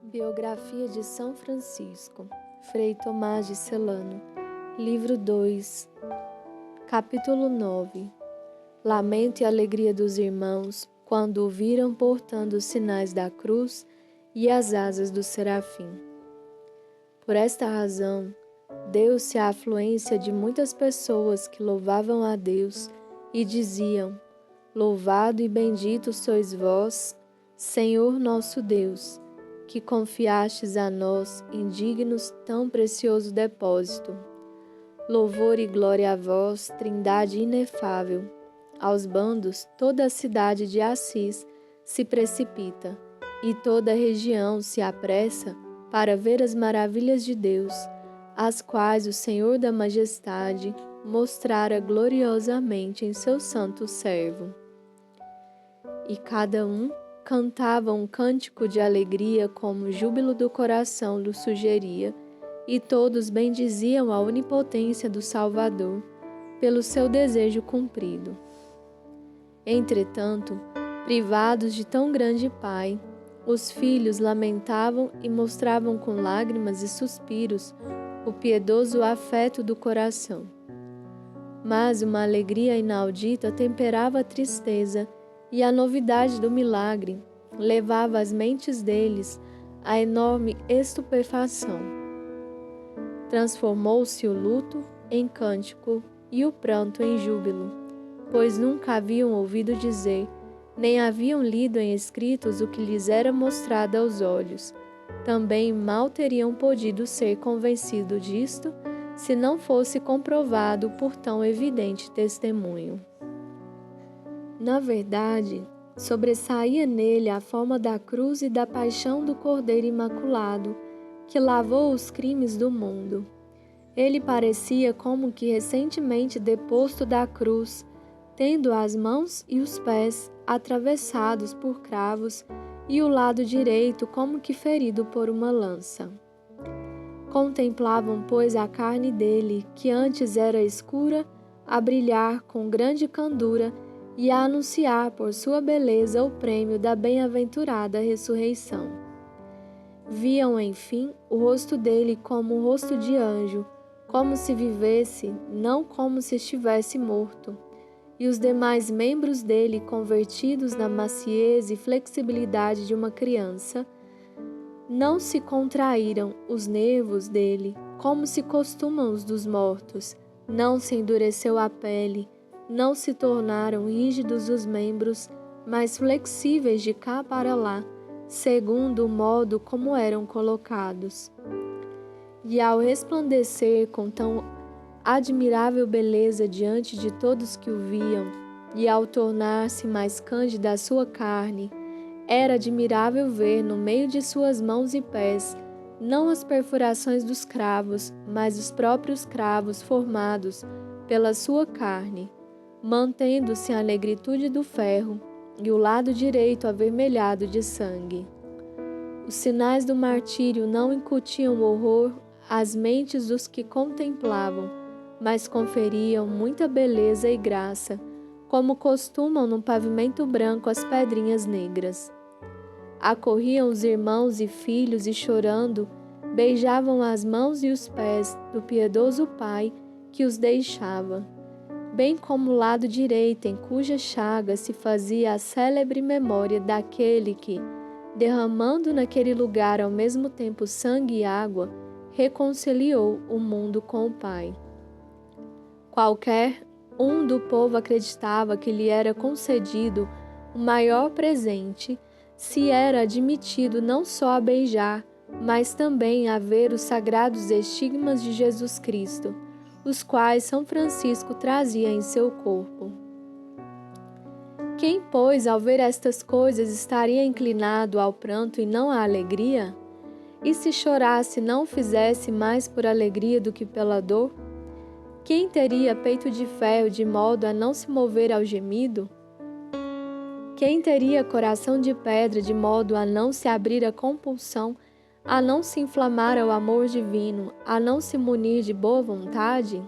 Biografia de São Francisco, Frei Tomás de Celano, Livro 2, Capítulo 9. Lamento e alegria dos irmãos, quando o viram portando os sinais da cruz e as asas do serafim. Por esta razão, deu-se a afluência de muitas pessoas que louvavam a Deus e diziam: Louvado e bendito sois vós, Senhor nosso Deus, que confiastes a nós, indignos, tão precioso depósito. Louvor e glória a vós, Trindade inefável. Aos bandos, toda a cidade de Assis se precipita, e toda a região se apressa para ver as maravilhas de Deus, as quais o Senhor da Majestade mostrara gloriosamente em seu santo servo. E cada um cantava um cântico de alegria como o júbilo do coração lhe sugeria, e todos bendiziam a onipotência do Salvador pelo seu desejo cumprido. Entretanto, privados de tão grande Pai, os filhos lamentavam e mostravam com lágrimas e suspiros o piedoso afeto do coração. Mas uma alegria inaudita temperava a tristeza, e a novidade do milagre levava as mentes deles a enorme estupefação. Transformou-se o luto em cântico e o pranto em júbilo, pois nunca haviam ouvido dizer, nem haviam lido em escritos o que lhes era mostrado aos olhos. Também mal teriam podido ser convencidos disto, se não fosse comprovado por tão evidente testemunho. Na verdade, sobressaía nele a forma da cruz e da paixão do Cordeiro Imaculado, que lavou os crimes do mundo. Ele parecia como que recentemente deposto da cruz, tendo as mãos e os pés atravessados por cravos e o lado direito como que ferido por uma lança. Contemplavam, pois, a carne dele, que antes era escura, a brilhar com grande candura e a anunciar por sua beleza o prêmio da bem-aventurada ressurreição. Viam, enfim, o rosto dele como um rosto de anjo, como se vivesse, não como se estivesse morto, e os demais membros dele convertidos na maciez e flexibilidade de uma criança. Não se contraíram os nervos dele, como se costumam os dos mortos, não se endureceu a pele, não se tornaram rígidos os membros, mas flexíveis de cá para lá, segundo o modo como eram colocados. E ao resplandecer com tão admirável beleza diante de todos que o viam, e ao tornar-se mais cândida a sua carne, era admirável ver no meio de suas mãos e pés, não as perfurações dos cravos, mas os próprios cravos formados pela sua carne, mantendo-se a negritude do ferro e o lado direito avermelhado de sangue. Os sinais do martírio não incutiam horror às mentes dos que contemplavam, mas conferiam muita beleza e graça, como costumam no pavimento branco as pedrinhas negras. Acorriam os irmãos e filhos e, chorando, beijavam as mãos e os pés do piedoso Pai que os deixava, bem como o lado direito, em cuja chaga se fazia a célebre memória daquele que, derramando naquele lugar ao mesmo tempo sangue e água, reconciliou o mundo com o Pai. Qualquer um do povo acreditava que lhe era concedido o maior presente, se era admitido não só a beijar, mas também a ver os sagrados estigmas de Jesus Cristo, os quais São Francisco trazia em seu corpo. Quem, pois, ao ver estas coisas, estaria inclinado ao pranto e não à alegria? E se chorasse, não fizesse mais por alegria do que pela dor? Quem teria peito de ferro de modo a não se mover ao gemido? Quem teria coração de pedra de modo a não se abrir à compulsão, a não se inflamar ao amor divino, a não se munir de boa vontade?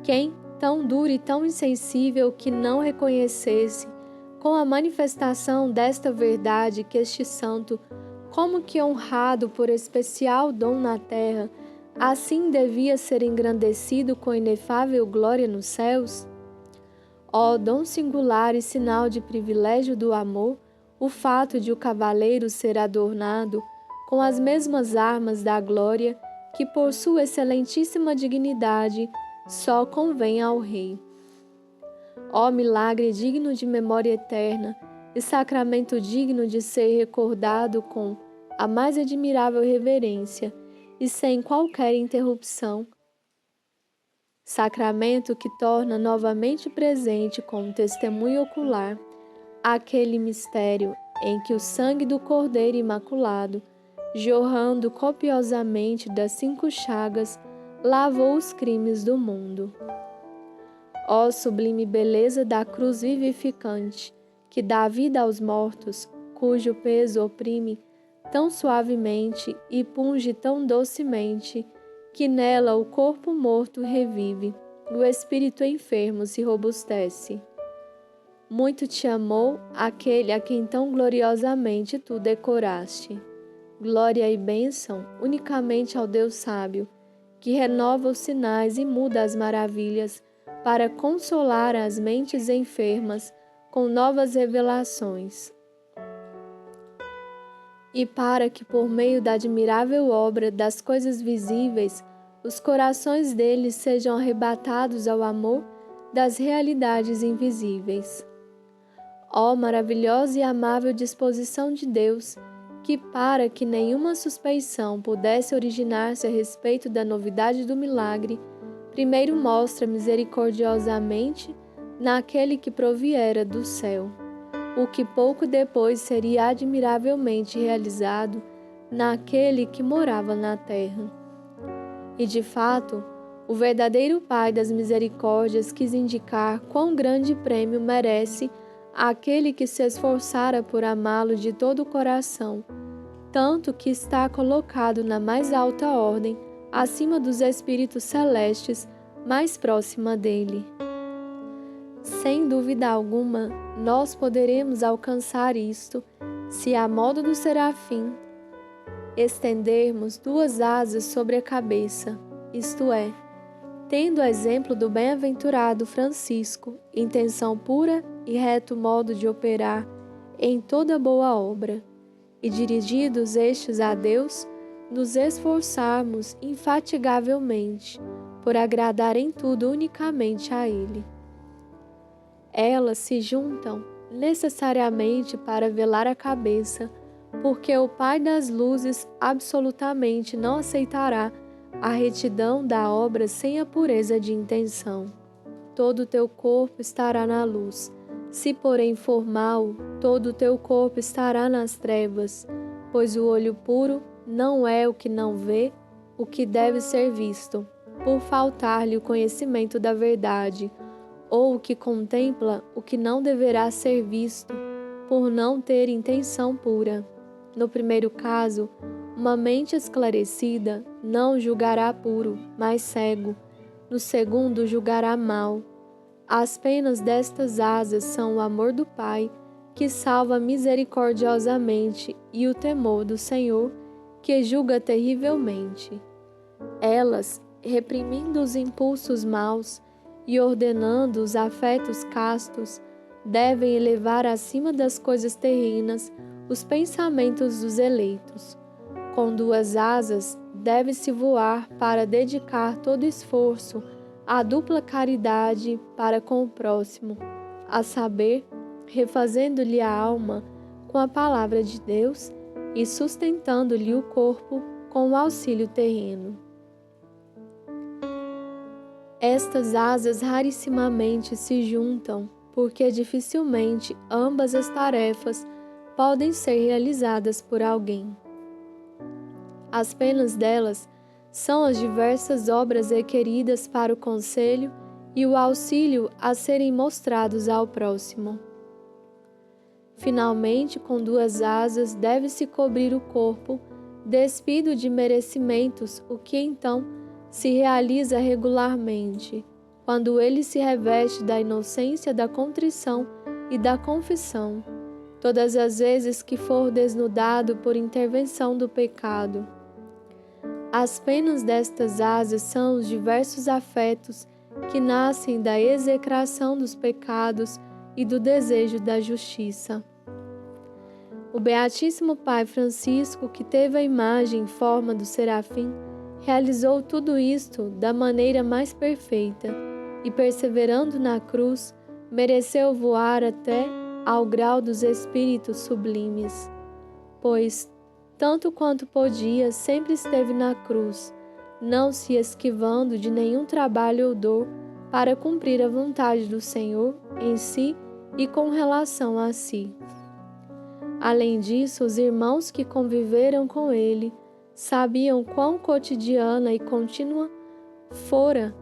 Quem, tão duro e tão insensível que não reconhecesse, com a manifestação desta verdade, que este santo, como que honrado por especial dom na terra, assim devia ser engrandecido com inefável glória nos céus? Ó dom singular e sinal de privilégio do amor, o fato de o cavaleiro ser adornado com as mesmas armas da glória que por sua excelentíssima dignidade só convém ao rei. Ó milagre digno de memória eterna e sacramento digno de ser recordado com a mais admirável reverência e sem qualquer interrupção, sacramento que torna novamente presente com testemunho ocular aquele mistério em que o sangue do Cordeiro Imaculado, jorrando copiosamente das 5 chagas, lavou os crimes do mundo. Ó sublime beleza da cruz vivificante, que dá vida aos mortos, cujo peso oprime tão suavemente e punge tão docemente, que nela o corpo morto revive, o espírito enfermo se robustece. Muito te amou aquele a quem tão gloriosamente tu decoraste. Glória e bênção unicamente ao Deus sábio, que renova os sinais e muda as maravilhas para consolar as mentes enfermas com novas revelações. E para que, por meio da admirável obra das coisas visíveis, os corações deles sejam arrebatados ao amor das realidades invisíveis. Ó maravilhosa e amável disposição de Deus, que para que nenhuma suspeição pudesse originar-se a respeito da novidade do milagre, primeiro mostra misericordiosamente naquele que proviera do céu, o que pouco depois seria admiravelmente realizado naquele que morava na terra. E de fato, o verdadeiro Pai das misericórdias quis indicar quão grande prêmio merece aquele que se esforçara por amá-lo de todo o coração, tanto que está colocado na mais alta ordem, acima dos espíritos celestes, mais próxima dele. Sem dúvida alguma, nós poderemos alcançar isto, se a modo do serafim, estendermos 2 asas sobre a cabeça, isto é, tendo o exemplo do bem-aventurado Francisco, intenção pura e reto modo de operar em toda boa obra, e dirigidos estes a Deus, nos esforçarmos infatigavelmente por agradar em tudo unicamente a Ele. Elas se juntam necessariamente para velar a cabeça, porque o Pai das luzes absolutamente não aceitará a retidão da obra sem a pureza de intenção. Todo o teu corpo estará na luz. Se, porém, for mau, todo o teu corpo estará nas trevas, pois o olho puro não é o que não vê o que deve ser visto, por faltar-lhe o conhecimento da verdade, ou o que contempla o que não deverá ser visto, por não ter intenção pura. No primeiro caso, uma mente esclarecida não julgará puro, mas cego. No segundo, julgará mal. As penas destas asas são o amor do Pai, que salva misericordiosamente, e o temor do Senhor, que julga terrivelmente. Elas, reprimindo os impulsos maus e ordenando os afetos castos, devem elevar acima das coisas terrenas os pensamentos dos eleitos. Com 2 asas, deve-se voar para dedicar todo esforço à dupla caridade para com o próximo, a saber, refazendo-lhe a alma com a palavra de Deus e sustentando-lhe o corpo com o auxílio terreno. Estas asas rarissimamente se juntam, porque dificilmente ambas as tarefas podem ser realizadas por alguém. As penas delas são as diversas obras requeridas para o conselho e o auxílio a serem mostrados ao próximo. Finalmente, com 2 asas deve-se cobrir o corpo, despido de merecimentos, o que então se realiza regularmente, quando ele se reveste da inocência da contrição e da confissão, todas as vezes que for desnudado por intervenção do pecado. As penas destas asas são os diversos afetos que nascem da execração dos pecados e do desejo da justiça. O Beatíssimo Pai Francisco, que teve a imagem e forma do serafim, realizou tudo isto da maneira mais perfeita e, perseverando na cruz, mereceu voar até ao grau dos espíritos sublimes, pois, tanto quanto podia, sempre esteve na cruz, não se esquivando de nenhum trabalho ou dor para cumprir a vontade do Senhor em si e com relação a si. Além disso, os irmãos que conviveram com ele sabiam quão cotidiana e contínua fora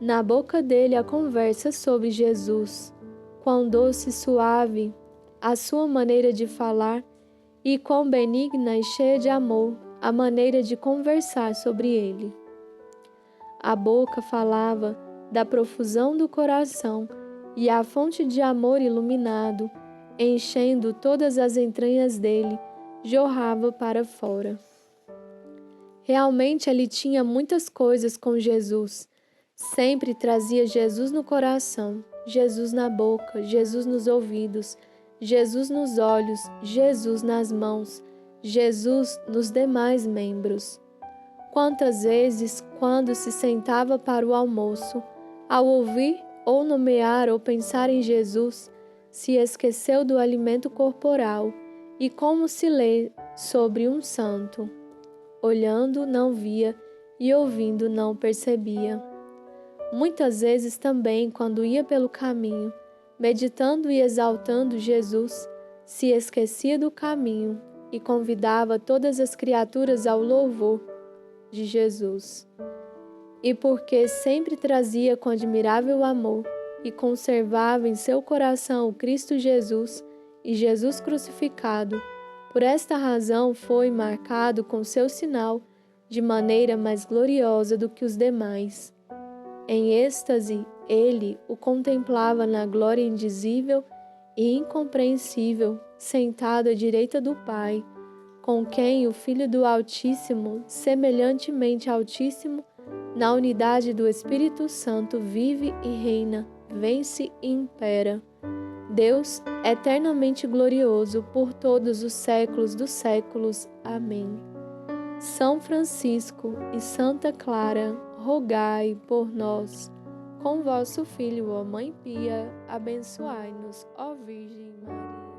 na boca dele a conversa sobre Jesus, quão doce e suave a sua maneira de falar e quão benigna e cheia de amor a maneira de conversar sobre ele. A boca falava da profusão do coração e a fonte de amor iluminado, enchendo todas as entranhas dele, jorrava para fora. Realmente ele tinha muitas coisas com Jesus. Sempre trazia Jesus no coração, Jesus na boca, Jesus nos ouvidos, Jesus nos olhos, Jesus nas mãos, Jesus nos demais membros. Quantas vezes, quando se sentava para o almoço, ao ouvir ou nomear ou pensar em Jesus, se esqueceu do alimento corporal e, como se lê sobre um santo, olhando não via e ouvindo não percebia. Muitas vezes também, quando ia pelo caminho, meditando e exaltando Jesus, se esquecia do caminho e convidava todas as criaturas ao louvor de Jesus. E porque sempre trazia com admirável amor e conservava em seu coração o Cristo Jesus e Jesus crucificado, por esta razão foi marcado com seu sinal de maneira mais gloriosa do que os demais. Em êxtase, ele o contemplava na glória indizível e incompreensível, sentado à direita do Pai, com quem o Filho do Altíssimo, semelhantemente Altíssimo, na unidade do Espírito Santo, vive e reina, vence e impera. Deus, eternamente glorioso, por todos os séculos dos séculos. Amém. São Francisco e Santa Clara, rogai por nós. Com vosso Filho, ó Mãe Pia, abençoai-nos, ó Virgem Maria.